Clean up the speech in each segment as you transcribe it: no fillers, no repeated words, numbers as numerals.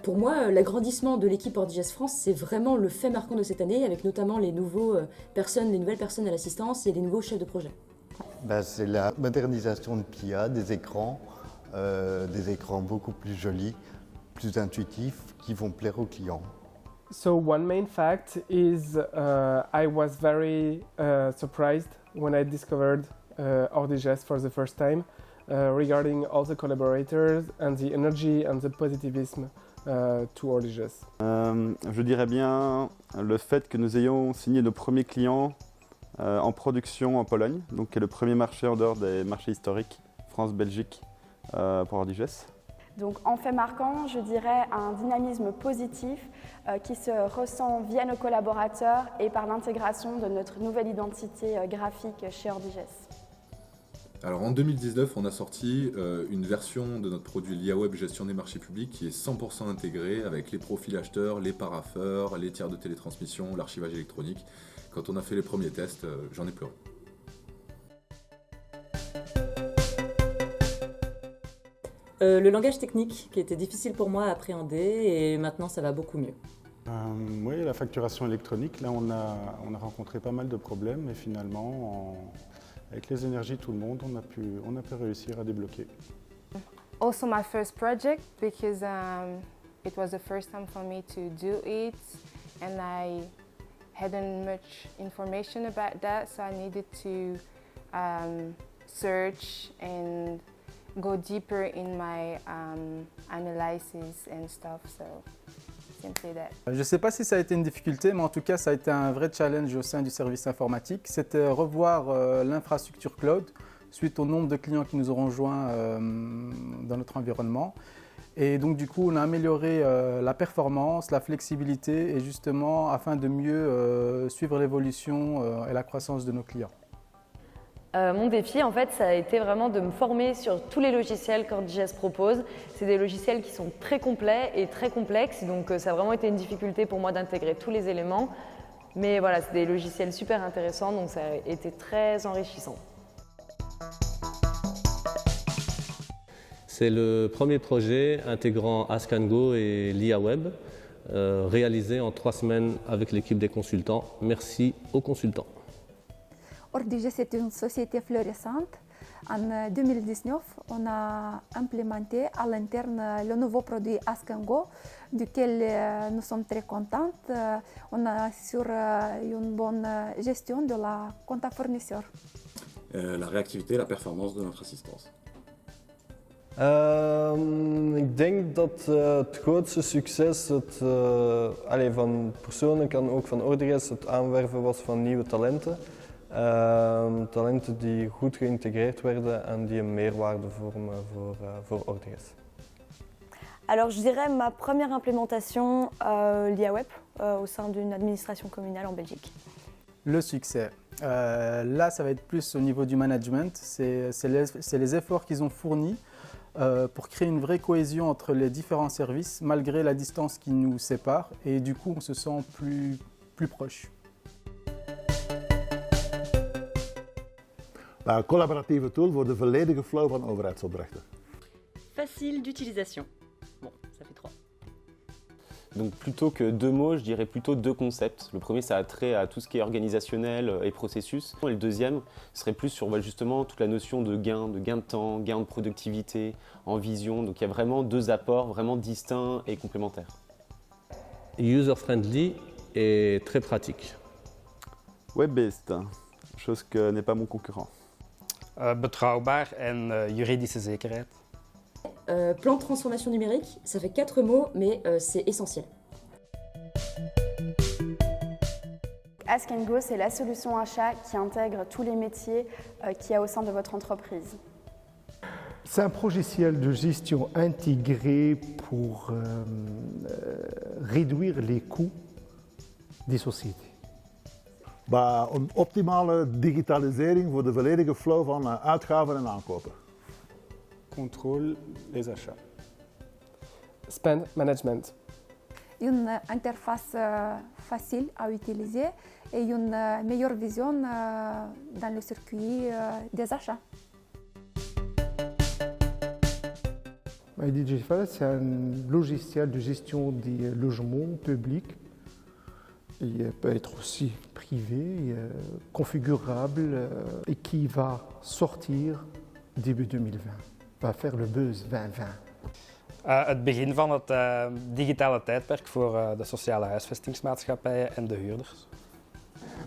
Pour moi, l'agrandissement de l'équipe Ordigest France, c'est vraiment le fait marquant de cette année, avec notamment les nouvelles personnes à l'assistance et les nouveaux chefs de projet. C'est la modernisation de PIA, des écrans beaucoup plus jolis, plus intuitifs, qui vont plaire aux clients. So one main fact is I was very surprised when I discovered Ordigest for the first time regarding all the collaborators and the energy and the positivism to Ordigest. Je dirais bien le fait que nous ayons signé nos premiers clients en production en Pologne, donc qui est le premier marché en dehors des marchés historiques France-Belgique pour Ordigest. Donc en fait marquant, je dirais un dynamisme positif qui se ressent via nos collaborateurs et par l'intégration de notre nouvelle identité graphique chez Ordigest. Alors en 2019, on a sorti une version de notre produit LIAWeb Gestion des marchés publics qui est 100% intégrée avec les profils acheteurs, les parapheurs, les tiers de télétransmission, l'archivage électronique. Quand on a fait les premiers tests, j'en ai pleuré. Le langage technique qui était difficile pour moi à appréhender et maintenant ça va beaucoup mieux. Oui, la facturation électronique, là on a rencontré pas mal de problèmes et finalement avec les énergies de tout le monde on a pu réussir à débloquer. Also my first project because it was the first time for me to do it and I hadn't much information about that, so I needed to search and go deeper in my analysis and stuff, so simply that. Je ne sais pas si ça a été une difficulté, mais en tout cas, ça a été un vrai challenge au sein du service informatique. C'était revoir l'infrastructure cloud suite au nombre de clients qui nous auront rejoints dans notre environnement. Et donc du coup, on a amélioré la performance, la flexibilité et justement afin de mieux suivre l'évolution et la croissance de nos clients. Mon défi, en fait, ça a été vraiment de me former sur tous les logiciels qu'Ordigest propose. C'est des logiciels qui sont très complets et très complexes, donc ça a vraiment été une difficulté pour moi d'intégrer tous les éléments. Mais voilà, c'est des logiciels super intéressants, donc ça a été très enrichissant. C'est le premier projet intégrant Ask & Go et LIAWeb, réalisé en 3 semaines avec l'équipe des consultants. Merci aux consultants. Ordigest est une société florissante. En 2019, on a implémenté à l'interne le nouveau produit Ask & Go, duquel nous sommes très contents. On assure une bonne gestion de la compte fournisseur. La réactivité et la performance de notre assistance. Ik denk dat het grootste succes van persoonlijk en ook van Ordigest het aanwerven was van nieuwe talenten. Talenten die goed geïntegreerd werden en die een meerwaarde vormen voor Ordigest. Alors je dirais ma première implémentation LIAWeb au sein d'une administration communale en Belgique. Le succès. Là, ça va être plus au niveau du management. C'est les efforts qu'ils ont fournis pour créer une vraie cohésion entre les différents services, malgré la distance qui nous sépare. Et du coup, on se sent plus proche. Een collaboratieve tool voor de volledige flow van overheidsopdrachten. Facile d'utilisation. Bon, ça fait 3. Donc plutôt que 2 mots, je dirais plutôt 2 concepts. Le premier, ça a trait à tout ce qui est organisationnel et processus. Et le deuxième serait plus sur justement toute la notion de gain de temps, gain de productivité, en vision. Donc il y a vraiment 2 apports vraiment distincts et complémentaires. User-friendly et très pratique. Web-based, chose que n'est pas mon concurrent. Betrouwbaar en juridische zekerheid. Plan de transformation numérique, ça fait 4 mots, mais c'est essentiel. Ask & Go, c'est la solution achat qui intègre tous les métiers qu'il y a au sein de votre entreprise. C'est un logiciel de gestion intégré pour réduire les coûts des sociétés. Een optimale digitalisering voor de volledige flow van uitgaven en aankopen. Contrôle les achats. Spend management. Une interface facile à utiliser et une meilleure vision dans le circuit des achats. MyDigiFlat, c'est un logiciel de gestion des logements publics. Il peut être aussi privé, configurable et qui va sortir début 2020. Va faire le buzz 2020. Het begin van het digitale tijdperk voor de sociale huisvestingsmaatschappijen en de huurders.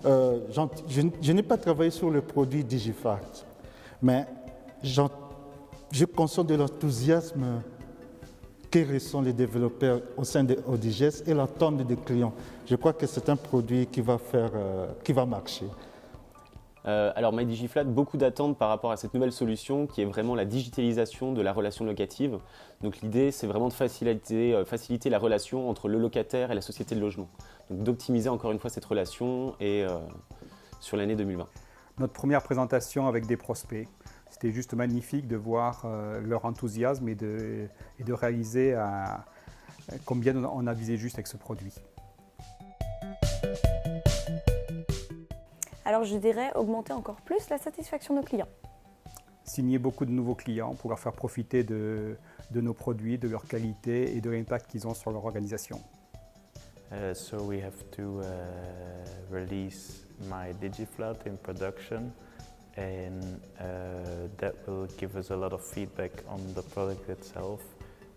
Je n'ai pas travaillé sur le produit DigiFact, mais je constate de l'enthousiasme que ressentent les développeurs au sein de ODIGES et l'attente des clients. Je crois que c'est un produit qui va marcher. Alors MyDigiFlat, beaucoup d'attentes par rapport à cette nouvelle solution qui est vraiment la digitalisation de la relation locative. Donc l'idée, c'est vraiment de faciliter la relation entre le locataire et la société de logement. Donc d'optimiser encore une fois cette relation et sur l'année 2020. Notre première présentation avec des prospects, c'était juste magnifique de voir leur enthousiasme et de réaliser combien on a visé juste avec ce produit. Alors je dirais augmenter encore plus la satisfaction de nos clients. Signer beaucoup de nouveaux clients pour leur faire profiter de nos produits, de leur qualité et de l'impact qu'ils ont sur leur organisation. So we have to release MyDigiFlat in production, and that will give us a lot of feedback on the product itself.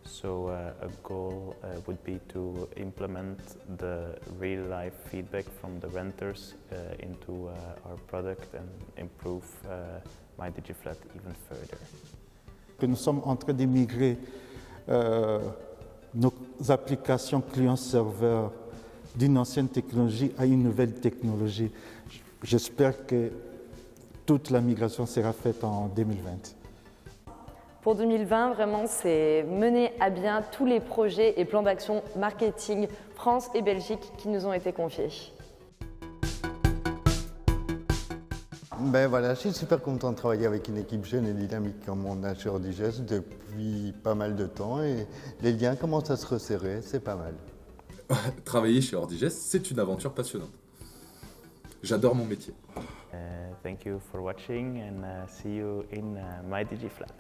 So a goal would be to implement the real-life feedback from the renters into our product and improve MyDigiFlat even further. Que nous sommes en train de migrer nos applications client-serveur d'une ancienne technologie à une nouvelle technologie. J'espère que toute la migration sera faite en 2020. Pour 2020, vraiment, c'est mener à bien tous les projets et plans d'action marketing France et Belgique qui nous ont été confiés. Ben voilà, je suis super content de travailler avec une équipe jeune et dynamique comme on a chez ODIGES depuis pas mal de temps et les liens commencent à se resserrer, c'est pas mal. Travailler chez ODIGES, c'est une aventure passionnante. J'adore mon métier. Thank you for watching and see you in MyDigiFlat.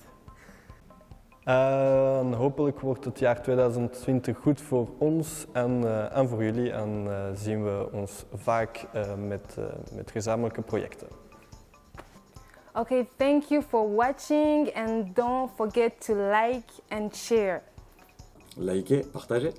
Hopelijk wordt het jaar 2020 goed voor ons en voor jullie en zien we ons vaak met gezamenlijke projecten. Okay, thank you for watching and don't forget to like and share. Likez, partagez.